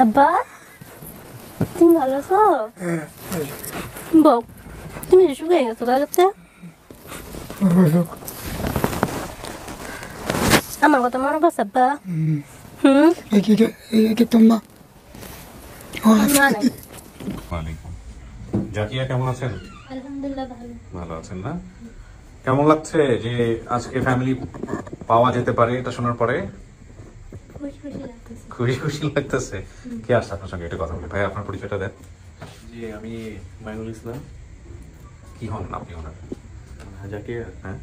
আব্বা তুমি ভালো আছো? বউ তুমি শুকিয়ে গেছো লাগাতে। আমার কথা মনে করছে আব্বা? তোমার জাকিয়া কেমন আছেন? আলহামদুলিল্লাহ ভালো আছেন না? কেমন লাগছে যে আজকে ফ্যামিলি পাওয়া যেতে পারে এটা শোনার পরে? খুশি খুশি লাগতেছে। কে আসছে আপনার সঙ্গে একটু কথা বলি? ভাই আপনার পরিচয়টা দেন। জি, আমি মাইনুল ইসলাম। কি হন আপনি ওনার? জাকিয়া, হ্যাঁ,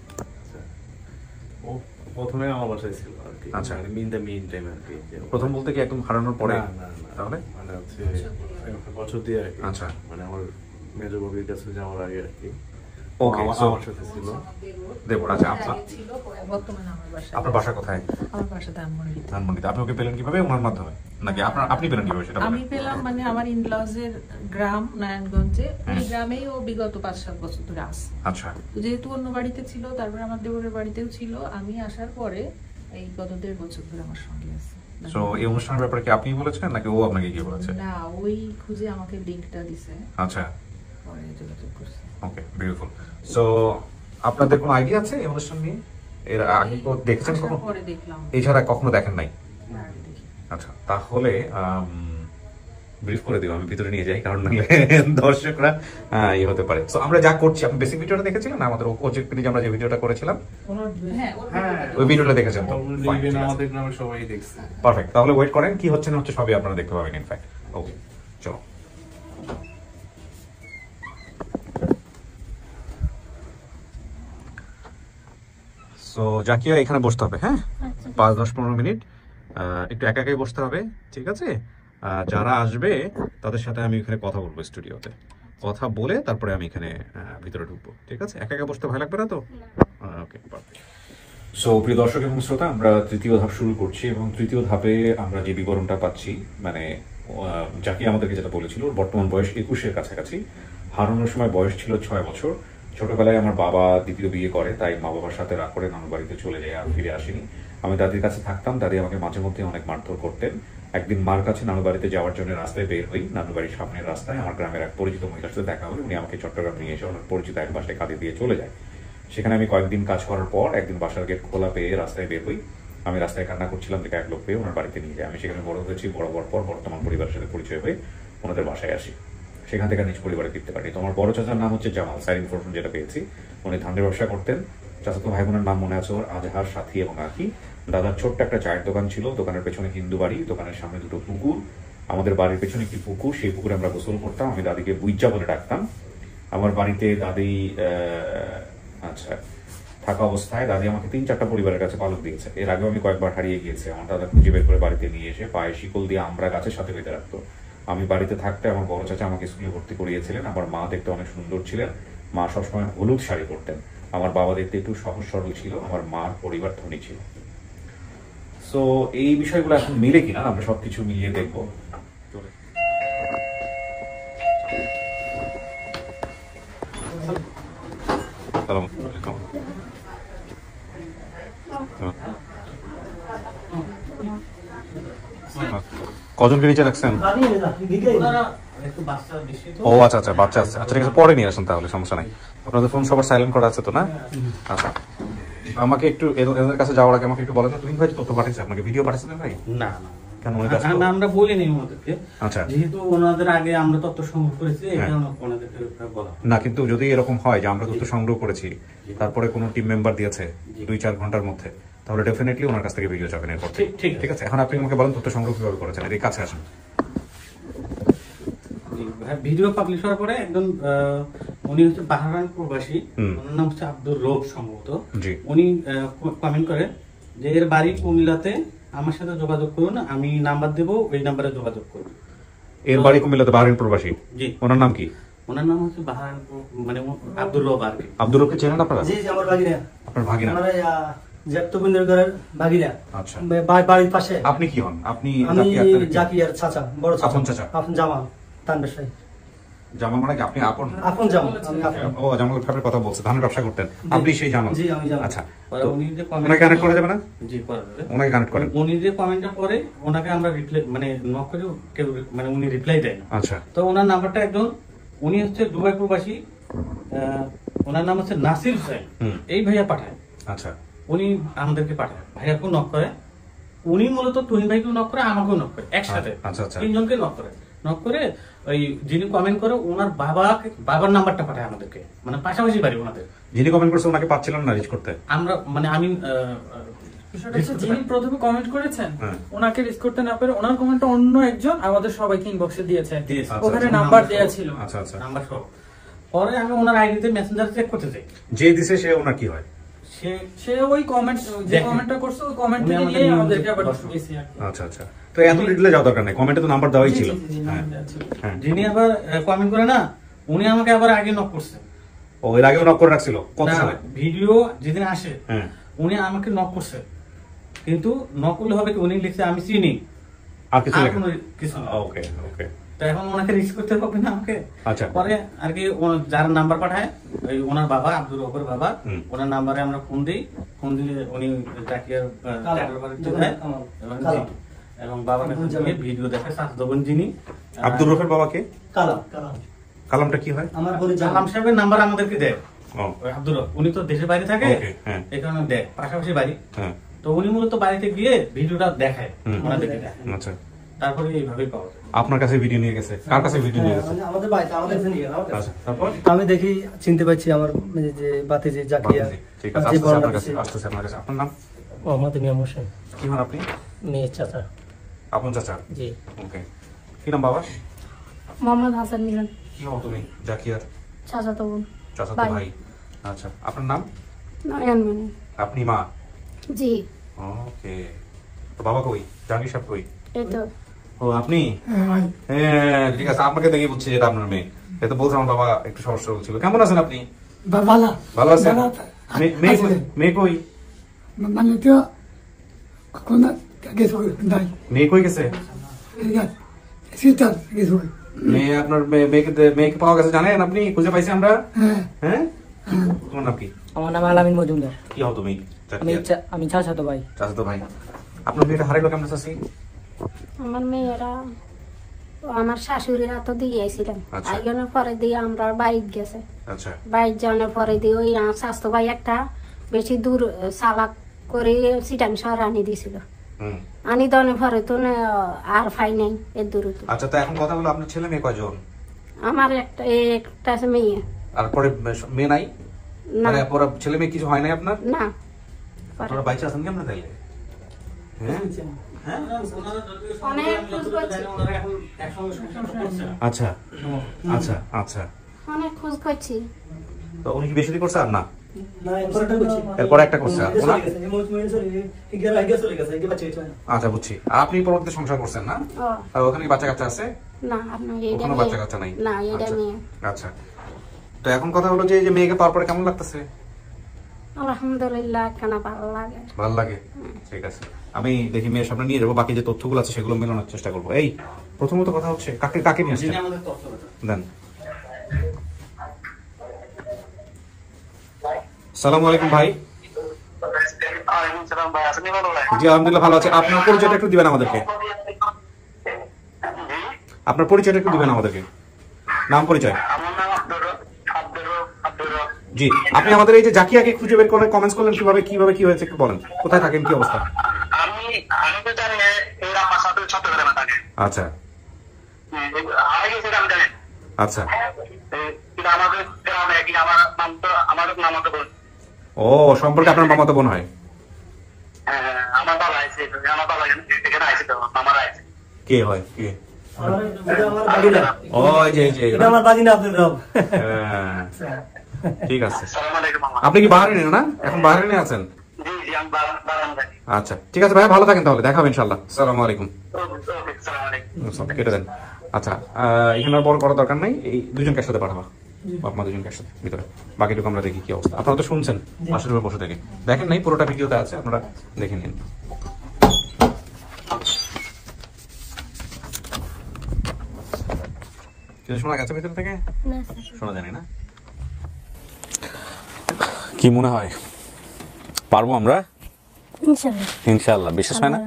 ও প্রথমে আমার বাসায় ছিল আর কি। আচ্ছা। মানে মিন দ্য মেইন টাইম আর কি। প্রথম বলতে কি একদম হারানোর পরে? না, না, না। তাহলে মানে হচ্ছে বছর দিয়ে আর কি। আচ্ছা। মানে আমার মেজর বাবির কাছে যাওয়ার আগে আর কি। ওকে, সো আমার সাথে ছিল। দেবর। আচ্ছা, বর্তমানে আমার বাসা। আপনার বাসা কোথায়? আমার বাসা ধানমন্ডি। ধানমন্ডিতে। আপনি ওকে পেলেন কিভাবে? ওনার মাধ্যমে নাকি আপনি পেলেন কিভাবে সেটা আমি বলেন? পেলাম মানে আমার ইনলজের গ্রাম নারায়ণগঞ্জে, ওই গ্রামেই ও বিগত 5-7 বছর ধরে আছে। আচ্ছা, তো যেহেতু অন্য বাড়িতে ছিল, তারপরে আমার দেবরের বাড়িতেও ছিল, আমি আসার পরে এই গত 1.5 বছর ধরে আমার সঙ্গে আছে। সো এই অনুষ্ঠানের ব্যাপারে কি আপনি বলেছেন নাকি ও আপনাকে কি বলেছে? না, ওই খুঁজে আমাকে লিংকটা দিছে, আচ্ছা, পরে যোগাযোগ করছে। ওকে, বিউটিফুল। সো আপনাদের কোনো আইডিয়া আছে এই অনুষ্ঠান নিয়ে? এর আগে তো দেখেছেন আসার কখনো? পরে দেখলাম। এছাড়া কখনো দেখেন নাই? না, আগে দেখি। আচ্ছা, তাহলে ব্রিফ করে দিব, আমি ভিতরে নিয়ে যাই, কারণ নাহলে দর্শকরা ইয়ে হতে পারে। সো আমরা যা করছি, আপনি বেসিক ভিডিওটা দেখেছিলেন না আমাদের প্রজেক্ট পেজে আমরা যে ভিডিওটা করেছিলাম? হ্যাঁ, ওই ভিডিওটা দেখেছেন তো? ইভেন আমাদের গ্রামের সবাই দেখছে। পারফেক্ট। তাহলে ওয়েট করেন, কি হচ্ছে না হচ্ছে সবই আপনারা দেখতে পাবেন ইনফ্যাক্ট। ওকে, চলো। সো জাকিয়া এখানে বসতে হবে, হ্যাঁ? 5-10-15 মিনিট একটু একা একাই বসতে হবে, ঠিক আছে? যারা আসবে তাদের সাথে আমি এখানে কথা বলবো স্টুডিওতে, কথা বলে তারপরে আমি এখানে ভিতরে ঢুকবো, ঠিক আছে? একা একা বসতে ভয় লাগবে না তো? ওকে, পারফেক্ট। সো প্রিয় দর্শক এবং শ্রোতা, আমরা তৃতীয় ধাপ শুরু করছি এবং তৃতীয় ধাপে আমরা যে বিবরণটা পাচ্ছি, মানে জাকিয়া আমাদেরকে যেটা বলেছিল, বর্তমান বয়স 21-এর কাছাকাছি। হারানোর সময় বয়স ছিল 6 বছর। ছোটবেলায় আমার বাবা দ্বিতীয় বিয়ে করে, তাই মা বাবার সাথে রাগ করে নানু বাড়িতে চলে যায়, আর ফিরে আসেনি। আমি দাদির কাছে থাকতাম, দাদি আমাকে মাঝে মধ্যে অনেক মারধর করতেন। একদিন মার কাছে নানু বাড়িতে যাওয়ার জন্য রাস্তায় বের হই। নানু বাড়ির সামনের রাস্তায় আমার গ্রামের এক পরিচিত মহিলার সাথে দেখা হলো। উনি আমাকে চট্টগ্রাম নিয়ে এসে ওনার পরিচিত এক বাসায় কাঁদে দিয়ে চলে যায়। সেখানে আমি কয়েকদিন কাজ করার পর একদিন বাসার গেট খোলা পেয়ে রাস্তায় বের হই। আমি রাস্তায় কান্না করছিলাম দেখে এক লোক পেয়ে ওনার বাড়িতে নিয়ে যায়। আমি সেখানে বড় হয়েছি, বড় হওয়ার পর বর্তমান পরিবারের সাথে পরিচয় হয়ে ওনাদের বাসায় আসি। সেখান থেকে নিজ পরিবারে ফিরতে পারি। তো আমার বড় চাচার নাম হচ্ছে জামাল, সাইড ইনফরমেশন যেটা পেয়েছি। উনি ধানের ব্যবসা করতেন। চাচাতো ভাই বোনের নাম মনে আছে ওর, আজহার, সাথী এবং আখি। দাদার ছোট্ট একটা চায়ের দোকান ছিল, দোকানের পেছনে হিন্দু বাড়ি, দোকানের সামনে 2টো পুকুর। আমাদের বাড়ির পেছনে একটি পুকুর, সেই পুকুরে আমরা গোসল করতাম। আমি দাদিকে বুইজ্জা বলে ডাকতাম। আমার বাড়িতে দাদি আচ্ছা থাকা অবস্থায় দাদি আমাকে 3-4টা পরিবারের কাছে পালক দিয়েছে। এর আগেও আমি কয়েকবার হারিয়ে গিয়েছি। আমার দাদা খুঁজে বের করে বাড়িতে নিয়ে এসে পায়ে শিকল দিয়ে আমরা গাছের সাথে বেঁধে রাখতো। আমি বাড়িতে থাকতে আমার বড় চাচা আমাকে স্কুলে ভর্তি করিয়েছিলেন। আমার মা দেখতে অনেক সুন্দর ছিলেন, মা সবসময় হলুদ শাড়ি পরতেন। আমার বাবা দেখতে একটু সহজ সরল ছিল, আমার মার পরিবার ধনী ছিল। সো এই বিষয়গুলো এখন মিলে কিনা আমরা সবকিছু মিলিয়ে দেখবো। কজনকে নিচে রাখছেন? ও আচ্ছা আচ্ছা, বাচ্চা আছে। আচ্ছা ঠিক আছে, পরে নিয়ে আসেন তাহলে, সমস্যা নাই। আপনাদের ফোন সবার সাইলেন্ট করা আছে তো না? আচ্ছা, আমাকে একটু এদের কাছে যাওয়ার আগে আমাকে একটু বলেন, তুমি ভাই তথ্য পাঠিয়েছে আপনাকে, ভিডিও পাঠিয়েছেন ভাই? না না, কেন? আমরা বলিনি ওনাদেরকে। আচ্ছা, যেহেতু ওনাদের আগে আমরা তথ্য সংগ্রহ করেছি, এই কারণে ওনাদেরকে বলা না। কিন্তু যদি এরকম হয় যে আমরা তথ্য সংগ্রহ করেছি, তারপরে কোনো টিম মেম্বার দিয়েছে 2-4 ঘন্টার মধ্যে, তাহলে ডেফিনেটলি ওনার কাছ থেকে ভিডিও যাবেন এরপর। ঠিক আছে, এখন আপনি আমাকে বলেন তথ্য সংগ্রহ কিভাবে করেছেন, এর কাছে আসেন। ভিডিও পাবলিশ হওয়ার পরে একজন উনি হচ্ছে বাহারান প্রবাসী, ওনার নাম হচ্ছে আব্দুর রব সম্ভবত। উনি কমেন্ট করেন যে এর বাড়ি কুমিল্লাতে, আমার সাথে যোগাযোগ করুন, আমি নাম্বার দেবো, ওই নাম্বারে যোগাযোগ করুন। এর বাড়ি কুমিল্লাতে, বাহারান প্রবাসী। জি। ওনার নাম কি? ওনার নাম হচ্ছে বাহারান, মানে আব্দুর রব আর কি। আব্দুর রবকে চেনেন আপনারা? জি, আমার ভাগিনা। আপনার ভাগিনা? জেপ্তবিন্দের ঘরের ভাগিনা। আচ্ছা, বাড়ির পাশে। আপনি কি হন? আপনি আমি জাকিয়ার চাচা, বড় চাচা। আপন চাচা? আপন জামাল, তান ব্যবসায়ী। জামাল মানে কি আপনি আপন? আপন জামাল, আমি আপন। ও জামাল ভাইয়ের কথা বলছে, ধানের ব্যবসা করতেন আপনি, সেই জামাল? জি, আমি জামাল। আচ্ছা, পরে উনি যে ওনাকে কানেক্ট করা যাবে না? জি করা যাবে। ওনাকে কানেক্ট করেন। উনি যে কমেন্টটা করে ওনাকে আমরা রিপ্লাই মানে নক করে কেউ মানে উনি রিপ্লাই দেয় না। আচ্ছা, তো ওনার নাম্বারটা একজন, উনি হচ্ছে দুবাই প্রবাসী, ওনার নাম হচ্ছে নাসির হোসেন, এই ভাইয়া পাঠায়। আচ্ছা, উনি আমাদেরকে পাঠায়, ভাইয়াকেও নক করে, উনি মূলত তুহিন ভাইকেও নক করে, আমাকেও নক করে একসাথে। আচ্ছা, আচ্ছা। তিনজনকে নক করে ওই যিনি কমেন্ট করে ওনার বাবার নাম্বারটা পাঠায় আমাদেরকে, মানে পাশাপাশি বাড়ি ওনাদের। যিনি কমেন্ট করছে ওনাকে পাচ্ছিলাম না রিচ করতে। আমরা মানে আমি বিষয়টা হচ্ছে যিনি প্রথমে কমেন্ট করেছেন হ্যাঁ। ওনাকে রিচ করতে না পেরে ওনার কমেন্টটা অন্য একজন আমাদের সবাইকে ইনবক্সে দিয়েছে, দিয়েছে। ওখানে আচ্ছা, নাম্বার দেয়া ছিল। আচ্ছা, আচ্ছা। নাম্বার সহ পরে আমি ওনার আইডিতে মেসেঞ্জার চেক করতে যাই, যে দিছে সে ওনার কি হয়? সে ওই কমেন্ট যে দেখেন। কমেন্টটা করছে ওই কমেন্ট উনি থেকে আমাদের নিয়ে নিয়ম আমাদেরকে চেক আবার করছে। দিয়েছে আর কি। আচ্ছা, আচ্ছা। তো এত ডিটেলে যাওয়ার দরকার নেই, কমেন্টে তো নাম্বার দেওয়াই ছিল। জি, জি, জি, হ্যাঁ, নাম্বার দেয়া ছিল। হ্যাঁ। যিনি আবার কমেন্ট করে না, উনি আমাকে আবার আগে নক করছে। ও এর আগেও নক করে রাখছিল কত না, সালে? ভিডিও যেদিন আসে হ্যাঁ। উনি আমাকে নক করছে, কিন্তু নক করলে হবে কি, উনি লিখছে আমি চিনি, আর কিছু আর লেখা? কোনো কিছু না। ওকে, ওকে। তো এখন ওনাকে রিচ করতে হবে না আমাকে। আচ্ছা। পরে আর কি যার নাম্বার পাঠায় ওই ওনার বাবা, আব্দুর রহমানের বাবা, ওনার নাম্বারে আমরা ফোন দিই, ফোন দিলে উনি জাকিয়ার এবং বাবার কাছে গিয়ে ভিডিও দেখে স্বাস্থ্যবন যিনি আব্দুর রফের বাবাকে? কালাম। কালামটা কি হয়? আমার বোনের জালাম জামাল। সাহেবের নাম্বার আমাদেরকে দেয়। ও, ওই আব্দুর রফ, উনি তো দেশের বাইরে থাকে, ওকে, হ্যাঁ। এই কারণে দেয়, পাশাপাশি বাড়ি। হ্যাঁ। তো উনি মূলত বাড়িতে গিয়ে ভিডিওটা দেখায় ওনাদেরকে দেখায়। আচ্ছা। তারপরে এইভাবেই পাওয়া যায়। আপনার কাছে ভিডিও নিয়ে গেছে? কার কাছে ভিডিও নিয়ে গেছে? আমাদের বাড়িতে, আমাদের এখানে নিয়ে গেল, আমার কাছে। আচ্ছা, তারপর? আমি দেখি, চিনতে পারছি আমার যে বাতে যে জাকিয়া, ঠিক আছে, যে আসতেছে বর্ণনা আপনার কাছে, দিচ্ছে। আসতেছে আপনার কাছে। আপনার নাম? মোহাম্মদ মিয়াম হোসেন, কি হন আপনি? মেয়ের চাচা। আপন চাচা? জি। ওকে। কি নাম বাবা? মোহাম্মদ হাসান মিলন, কি হও তুমি? জাকিয়ার চাচাতো বোন। চাচাতো ভাই। ভাই। আচ্ছা, আপনার নাম? নয়নমণি। আপনি মা? জি, ওকে। তো বাবা কই? জাহাঙ্গীর সাহেব কই? এই তো। ও আপনি? হ্যাঁ, ঠিক আছে, আপনাকে দেখে বুঝছি এটা আপনার মেয়ে। এ তো বলছে আমার বাবা একটু সমস্যা হচ্ছিল। কেমন আছেন আপনি? ভালো আছেন? মেয়ে কই? মানে তো কোন গেছে নাই মেয়ে কই গেছে? শীতল গেছে। মেয়ে আপনার মেয়েকে পাওয়া গেছে জানেন আপনি? খুঁজে পাইছি আমরা। হ্যাঁ, তোমার নাম কি? আমার নাম আলামিন মজুমদার। কি হও তুমি? আমি চাচাতো ভাই। চাচাতো ভাই। আপনার মেয়েটা হারাইলো কেমন চাচি? আমার মেয়েরা আমার শাশুড়িরা তো দিয়েছিলেন, আচ্ছা। আইজনের পরে দিয়ে আমরা বাড়িতে গেছে, আচ্ছা, বাড়ির যাওয়ার পরে দিয়ে ওই আমার স্বাস্থ্য ভাই একটা বেশি দূর চালাক করে সিটাং শহর আনি দিছিল, হুম। আনি দেওয়ার পরে তো না আর ফাই নাই এর দূর। আচ্ছা, তো এখন কথা হলো আপনার ছেলে মেয়ে কয়জন? আমার একটা আছে মেয়ে। আর পরে মেয়ে নাই? না, মানে পরে ছেলে মেয়ে কিছু হয় নাই আপনার? না, আপনারা বাইচে আছেন কেমন তাইলে? হ্যাঁ, অনেক খোঁজ করছি, ওনারা এখন একসঙ্গে সংসার করছে না। আচ্ছা, আচ্ছা, আচ্ছা। অনেক খোঁজ করছি। তো উনি কি বেশি দিন করছে আর না? না, এরপরে একটা করছি। এরপরে একটা করছে, আর চলে ওনার? গেছে, এই মুহূর্তে চলে গেছে, এই গেলে চলে গেছে, এই বাচ্চা হয়েছে না। আচ্ছা, বুঝছি। আর আপনি পরবর্তীতে সংসার করছেন না? ও আর ওখানে কি বাচ্চা কাচ্চা আছে? না, আপনার এটা ওখানে বাচ্চা কাচ্চা নাই? না, এটা আচ্ছা, মেয়ে। আচ্ছা। তো এখন কথা হলো যে এই যে মেয়েকে পাওয়ার পরে কেমন লাগতেছে? আলহামদুলিল্লাহ, কেন ভালো লাগে। ভালো লাগে? ঠিক আছে, আমি দেখি মেয়ের সামনে নিয়ে যাবো, বাকি যে তথ্যগুলো আছে সেগুলো মেলানোর চেষ্টা করবো। এই প্রথমত কথা হচ্ছে কাকে কাকে নিয়ে আসছেন? যিনি আমাদের তত্ত্বাবধায়ক। দেন। সালামু আলাইকুম ভাই। জি আলহামদুলিল্লাহ ভালো আছে। আপনার পরিচয়টা একটু দিবেন আমাদেরকে? আপনার পরিচয়টা একটু দিবেন আমাদেরকে, নাম পরিচয়। জি, আপনি আমাদের এই যে জাকিয়াকে খুঁজে বের করে কমেন্টস করলেন কিভাবে কিভাবে কি হয়েছে একটু বলেন, কোথায় থাকেন, কি অবস্থা? আমি তো জানি এর আমার সাথে চট্টগ্রামে থাকে। আচ্ছা, আচ্ছা। কিন্তু আমাদের গ্রামে কি আমার নাম তো আমাদের নাম তো বল। ও, সম্পর্কে আপনার মামাতো বোন হয়? আমার বাবা আছে, আমার বাবা এখানে আছে তো, আমার আছে। কে হয় কে? এটা আমার বাগিনা। ও, এই যে এটা আমার বাগিনা আব্দুর রব। হ্যাঁ, ঠিক আছে। আসসালামু আলাইকুম মামা। আপনি কি বাহারিনে না? এখন বাহারিনে আছেন? জি জি, আমি বারান থাকি। আচ্ছা, ঠিক আছে ভাই, ভালো থাকেন তাহলে, দেখা হবে ইনশাআল্লাহ। আসসালামু আলাইকুম। ওকে, আসসালামু আলাইকুম। কেটে দেন। আচ্ছা, এখানে আর বড় করার দরকার নাই, এই দুজনকে একসাথে পাঠাবা, বাপ-মা দুজনকে একসাথে ভিতরে। বাকিটুকু আমরা দেখি কি অবস্থা। আপনারা তো শুনছেন পাশের রুমে বসে থেকে, দেখেন নাই, পুরোটা ভিডিওতে আছে, আপনারা দেখে নিন। কিছু শোনা গেছে ভিতর থেকে? না স্যার। শোনা জানি না। কি মনে হয় পারবো আমরা? ইনশাআল্লাহ। ইনশাআল্লাহ। বিশ্বাস হয় না?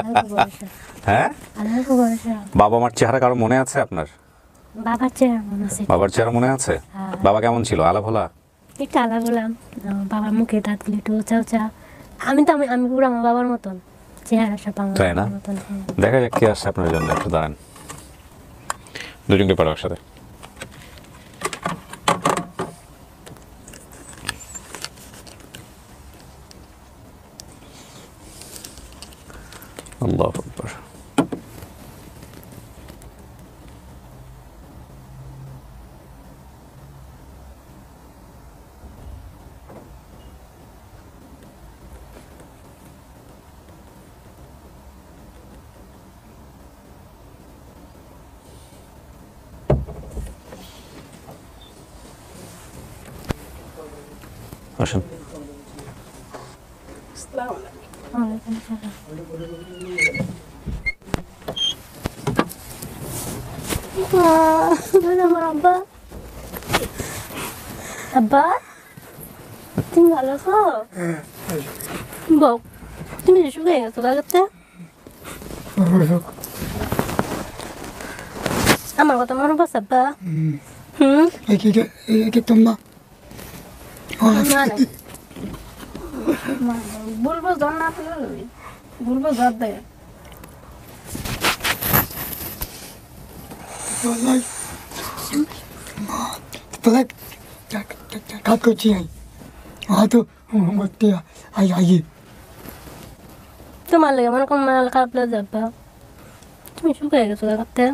আল্লাহর ভরসা। হ্যাঁ, আল্লাহর ভরসা। বাবা মার চেহারা কারো মনে আছে আপনার? বাবার চেহারা মনে আছে। বাবার চেহারা মনে আছে? হ্যাঁ। বাবা কেমন ছিল? আলা ভোলা? একটু আলা বললাম, বাবার মুখে দাঁতগুলো একটু উঁচা উঁচা। আমি পুরো আমার বাবার মতন চেহারা, সব আমার তাই না? বাবার মতন। হ্যাঁ। দেখা যাক কি আসছে আপনার জন্য। একটু দাঁড়ান, দুজনকে পারো একসাথে। আল্লাহু আকবার। আসেন। ওয়ালাইকুম আসসালাম। আমার আব্বা। আব্বা, তুমি ভালো আছো? বউ, তুমি শুকিয়ে গেছো লাগাতে? আমার কথা মনে পড়ছে আব্বা? তোমার বলবো জ্বর না পেলে বলবো জ্বর দেয়। কাজ করছি হয়তো তোমার লেগে আমার কোন মাল খারাপ লাগে যাবা? তুমি শুকিয়ে গেছো লাগাতে?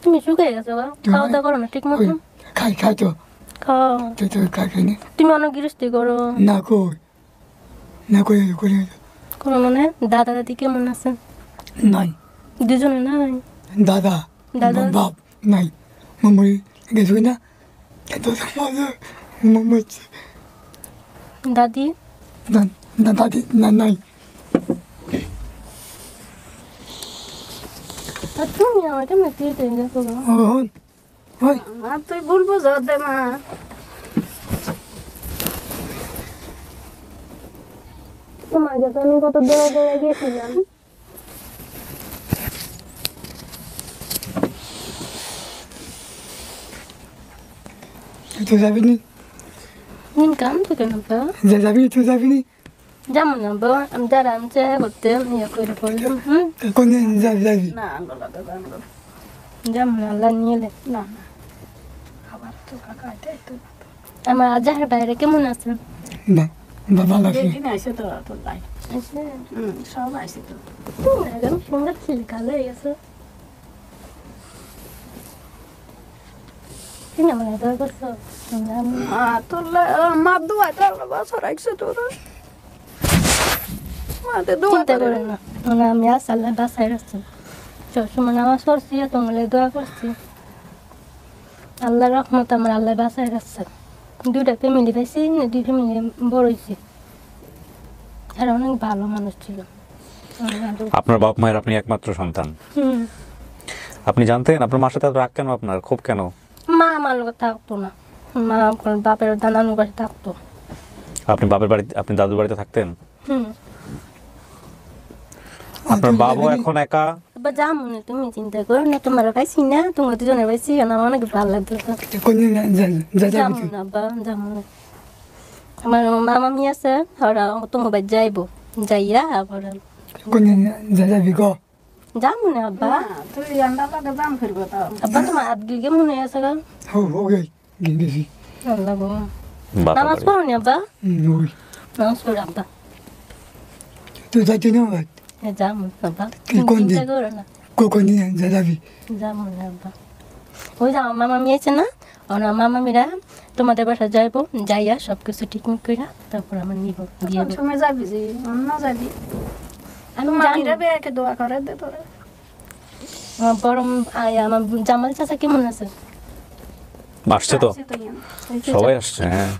তুমি শুকিয়ে গেছো, খাওয়া দাওয়া করো না ঠিক মতো? খাই তো খাও। তুমি অনেক গৃহস্থী করো না? করি করো মানে? দাদা দাদি কেমন আছে? নাই। দুজনে নাই? দাদা বাপ নাই, মরি গেছি না। দাদি? দাদি নাই। তুমি আমার কেমন ফিরতে গেছো? তুই বলবো জ্বর দে মা। তোমার কাছে আমি কত দৌড়ে গিয়েছিলাম। তুই যাবি নি? কাম তো কেন যাবি? তুই যাবি নি? যেমন না বউ, আমি দাঁড়ান চেয়ে করতে ইয়ে করে পড়লাম। কোন যাবি? না যেমন আল্লাহ নিয়ে এলে না। আমার আজাহার বাইরে কেমন আছে? না ভালো আছে। সব আসে তো সুন্দর ছিল, কালো হয়ে গেছে। আমি আল্লাহ বাসায় রাখছি, সবসময় নামাজ পড়ছি, তোমার দোয়া করছি। আল্লাহ রহমত আমার আল্লাহ বাসায় রাখছে। দুইটা ফ্যামিলি পাইছি, দুই ফ্যামিলি বড় হয়েছি। আর অনেক ভালো মানুষ ছিল। আপনার বাপ মায়ের আপনি একমাত্র সন্তান। আপনি জানতেন আপনার মার সাথে রাগ কেন? আপনার খুব কেন? মা আমার লোক থাকতো না, মা বাপের দানানুর কাছে থাকতো। আপনি বাপের বাড়িতে, আপনি দাদুর বাড়িতে থাকতেন? আপনার বাবা এখন একা? যাম মনে, তুমি চিন্তা করো না, তোমার পাইছি না, তোমার দুজনে পাইছি, আমার অনেক ভালো লাগতো। আমার মামা মি আছে, ওরা তোমার বাড়ি যাইব, যাইয়া আবার যাম মনে। আব্বা আব্বা তোমার হাত গিয়ে মনে আছে গা? নামাজ পড়ো নি আব্বা? নামাজ পড়ো আব্বা। তুই যাইতে না? যাম আব্বা, চিন্তা করো না, যাম মনে আব্বা। ওই যে আমার মামা মি আছে না, ওরা মামা মিরা তোমাদের বাসা যাইব, যাইয়া সবকিছু ঠিক করে তারপর আমার নিব দিয়ে যাবি। যে অন্য যাবি আমি দোয়া করে দে তোরা। আমার বড় আমার জামাল চাচা কেমন আছে? আসছে তো, সবাই আসছে। হ্যাঁ,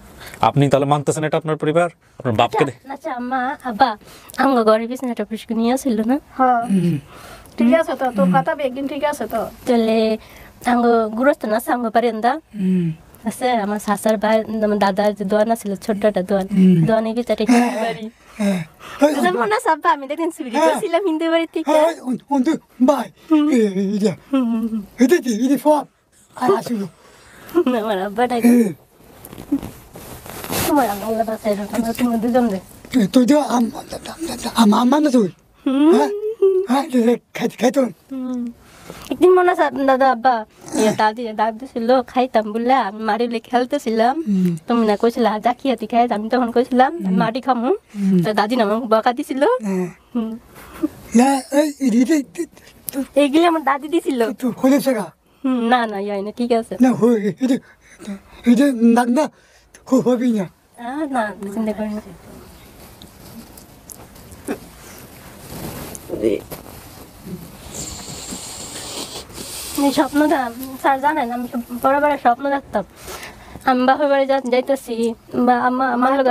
আপনি তাহলে মানতেছেন এটা আপনার পরিবার? আপনার বাপকে আচ্ছা মা আব্বা আমার ঘরে বিছানাটা পরিষ্কার নিয়ে আসছিল না? হ্যাঁ ঠিক আছে তো, তোর কথা একদিন ঠিক আছে তো। তাহলে আঙ্গ গুরুস্ত না সাঙ্গ পারেন্দা আছে আমার শাসার ভাই আমার দাদার যে দোয়ান আছিল ছোটটা দোয়ান দোয়ানের ভিতরে বাড়ি মনে সাব্বা আমি দেখেন চুরি করছিলাম হিন্দু বাড়ি থেকে বাই এটা এটা ফপ আসলো আমার আব্বা ডাকে তোমার আল্লাহ বাসায় রাখা তুমি দুজন দে তুই তো আমার তুই হ্যাঁ খাইতো একদিন মনে আছে দাদা আব্বা দাদি ছিল খাইতাম বললে আমি মারিলে খেলতেছিলাম তুমি না কইছিল জাকিয়াতি খাই আমি তখন কইছিলাম মাটি খামু দাদি না আমাকে বকা দিছিল এইগুলি আমার দাদি দিছিল না না ইয়াই না ঠিক আছে না না হবি না না চিন্তা করি না স্বপ্ন স্যার জানেন আমি বড় বড় স্বপ্ন দেখতাম আমি বাপের বাড়ি যাইতেছি বা আমার লোক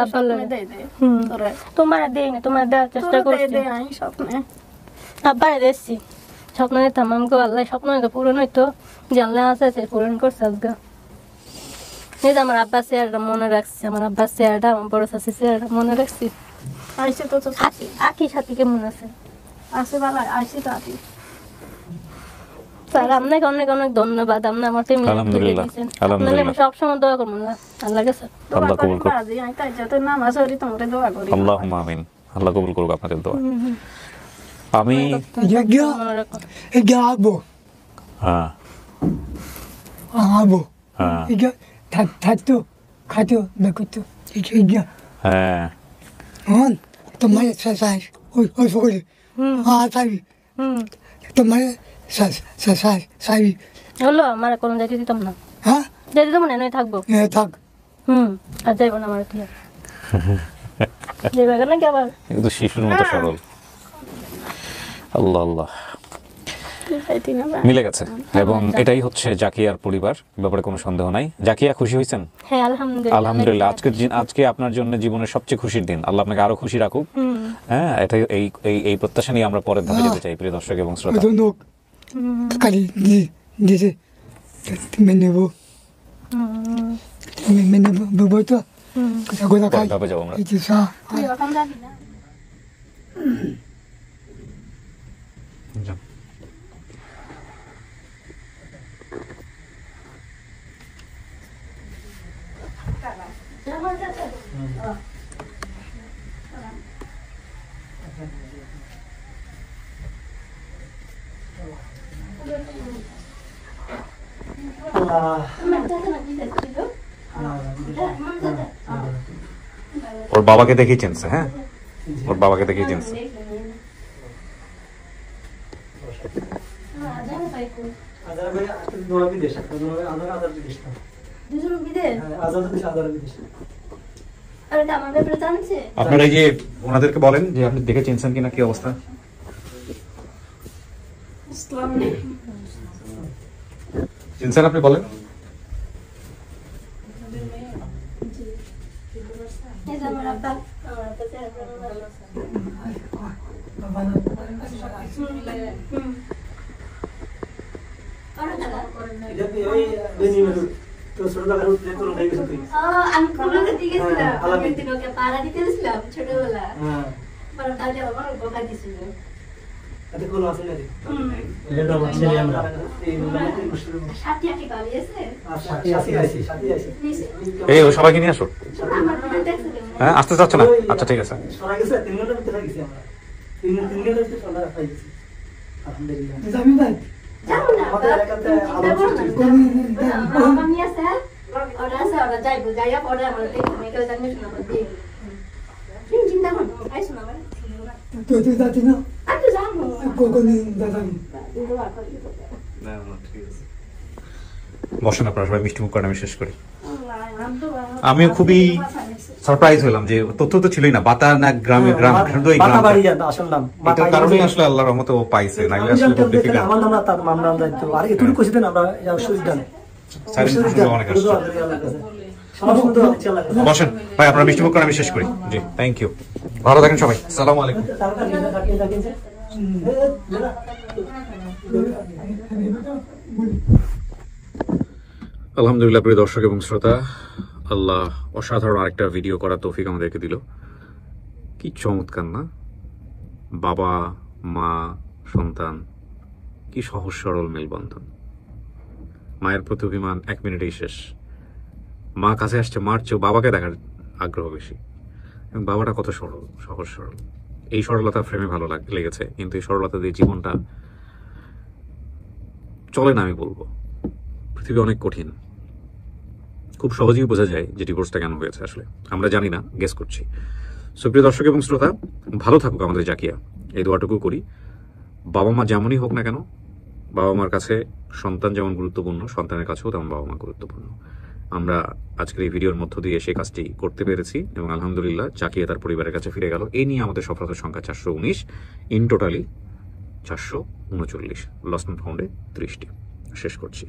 তোমার দেই না তোমার দেওয়ার চেষ্টা করছি স্বপ্নে আব্বারে দেখছি স্বপ্ন দেখতাম আমাকে আল্লাহ স্বপ্ন পূরণ হইতো যে আল্লাহ আছে পূরণ করছে আজকে এই যে আমার আব্বার চেয়ারটা মনে রাখছি আমার আব্বার চেয়ারটা আমার বড় শাশুর চেয়ারটা মনে রাখছি আইসে তো আঁকি সাথী কেমন আছে আছে ভালো আইসি তো আঁকি স্যার আপনাকে অনেক অনেক ধন্যবাদ আপনি আমার ফ্যামিলি সবসময় দোয়া করবো না আল্লাহ কাছে আল্লাহ কবুল করুক আল্লাহুম্মা আমিন আল্লাহ কবুল করুক আপনাদের দোয়া আমি আবো হ্যাঁ আবো থাকতো খাতো দেখতো হ্যাঁ তোমার ওই ফকরে সাবি তোমার সাবি হলো আমার কোনো যেতে দিতাম না হ্যাঁ যেতে দিতাম না নয় থাকবো থাক আর যাইব না আমার ঠিক যাইবা নাকি আবার কিন্তু শিশুর মতো সরল আল্লাহ আল্লাহ মিলে গেছে এবং এটাই হচ্ছে জাকিয়ার পরিবার ব্যাপারে কোনো সন্দেহ নাই জাকিয়া খুশি হয়েছেন হ্যাঁ আলহামদুলিল্লাহ আজকে আপনার জন্য জীবনের সবচেয়ে খুশির দিন আল্লাহ আপনাকে আরো খুশি রাখুক হ্যাঁ এটাই এই প্রত্যাশা নিয়ে আমরা পরের ধাপে যেতে চাই প্রিয় দর্শক এবং শ্রোতা ধাপে যাবো আমরা ওর বাবাকে দেখেই চিনছে হ্যাঁ ওর বাবাকে দেখেই চিনছে আপনারা এই যে ওনাদেরকে বলেন যে আপনি দেখে চিনছেন কিনা কি অবস্থা চিনছেন আপনি বলেন ছোটবেলা সবাইকে নিয়ে আসো হ্যাঁ আসতে চাচ্ছ না আচ্ছা ঠিক আছে বসেন আপনারা সবাই মিষ্টি মুখ করেন আমি শেষ করি আমিও খুবই সারপ্রাইজ হলাম যে তথ্য তো ছিলই না বাতা না গ্রামে গ্রাম শুধু এই গ্রাম এটার কারণে আসলে আল্লাহর রহমতে ও পাইছে নাইলে আসলে খুব ডিফিকাল্ট আমার নাম তার মামলা আমরা দায়িত্ব আর এটুকু কইছি দেন আমরা সুবিধা নেই অনেক আসছে বসেন ভাই আপনারা মিষ্টি মুখ করেন আমি শেষ করি জি থ্যাংক ইউ ভালো থাকেন সবাই আসসালামু আলাইকুম আলহামদুলিল্লাহ প্রিয় দর্শক এবং শ্রোতা, আল্লাহ অসাধারণ আরেকটা ভিডিও করার তৌফিক আমাদেরকে দিল। কি চমৎকার না? বাবা মা সন্তান, কি সহজ সরল মেলবন্ধন। মায়ের প্রতি অভিমান 1 মিনিটেই শেষ। মা কাছে আসছে, মার চেয়েও বাবাকে দেখার আগ্রহ বেশি, এবং বাবাটা কত সরল, সহজ সরল। এই সরলতা ফ্রেমে ভালো লেগেছে, কিন্তু এই সরলতা দিয়ে জীবনটা চলে না আমি বলবো। পৃথিবী অনেক কঠিন, খুব সহজেই বোঝা যায় যে ডিভোর্সটা কেন হয়েছে। আসলে আমরা জানি না, গেস করছি। সো প্রিয় দর্শক এবং শ্রোতা, ভালো থাকুক আমাদের জাকিয়া, এই দোয়াটুকু করি। বাবা মা যেমনই হোক না কেন, বাবা মার কাছে সন্তান যেমন গুরুত্বপূর্ণ, সন্তানের কাছেও তেমন বাবা মা গুরুত্বপূর্ণ। আমরা আজকের এই ভিডিওর মধ্য দিয়ে সেই কাজটি করতে পেরেছি, এবং আলহামদুলিল্লাহ জাকিয়া তার পরিবারের কাছে ফিরে গেল। এই নিয়ে আমাদের সফলতার সংখ্যা 419, ইন টোটালি 439, লস নট ফাউন্ডে 30টি। শেষ করছি।